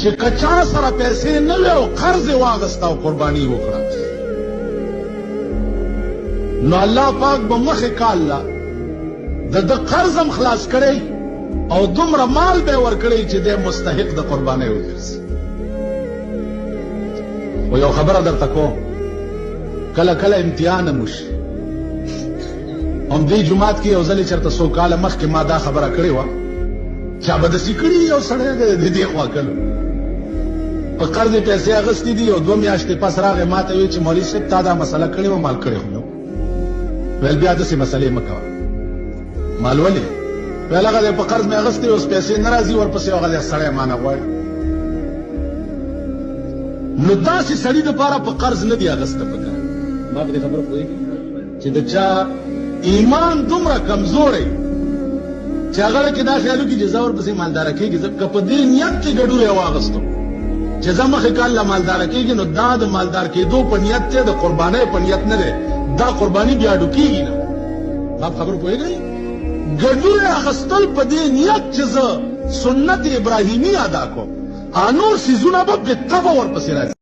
چې کچا سره پیسې نه وي او قرض یې واغسته او قرباني وکړه نو الله پاک به مخې کاله د قرض هم خلاص کړی او دومره مال به ورکړی چې دی مستحق د قربانۍ وګرځي. و یو خبره درته کوم، کله کله امتحان هم وشي. همدې جومات کې یو ځلې چېرته څو کاله مخکې ما دا خبره کړې وه، چا به داسې کړي یو سړی د دې خوا کلو په قرض یې پیسې اخیستې دي او 2 میاشتې پس راغی ما ته وایي چې مولوي صاحب تا دا مسله کړې وه، مال کړې خو نه ویل بیا داسې مسلې مه کوه. مال ولې؟ ویل هغه دی په قرض مې اخیستې اوس پیسې نه راځي، ورپسې هغه دی سړی ما نه غواړي. نو داسې سړي دپاره په قرض نه دی اخیسته پکار. ما په دې خبره پوهېږي چې د چا ایمان دومره کمزوری چې هغه کې دا خیال وکړي چې زه ورپسې مالداره کېږي، که په دې نیت کې ګډوډ یې واخیستو چې زه مخکې کال له مالداره کېږي، نو دا د مالدار کېدو په نیت دی، د قربانۍ په نیت نه دی. دا قرباني بیا ډوکېږي نه. دا په خبرو پوهېږئ؟ ګډوډ یې اخیستل په دې نیت چې زه سنت ابراهیمي ادا کوم، نور څیزونه به بېطبع ورپسې راځي.